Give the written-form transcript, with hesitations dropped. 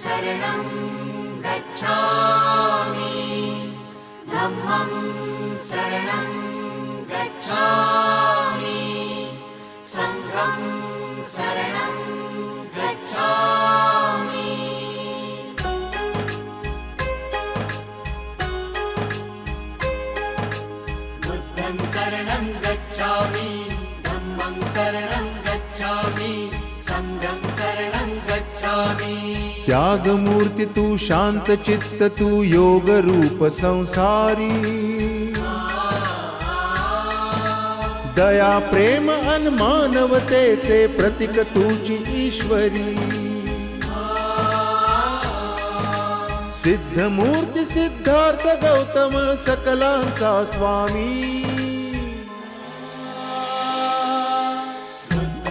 शरणं गच्छामि धम्मं शरणं गच्छामि संघं शरणं गच्छामि बुद्धं शरणं गच्छामि धम्मं शरणं गच्छामि संघं शरणं गच्छामि। त्याग मूर्ति तू शांत चित्त तू योग रूप संसारी दया प्रेम अन मानवतेचे प्रतीक तुझी ईश्वरी सिद्ध मूर्ती सिद्धार्थ गौतम सकलांचा स्वामी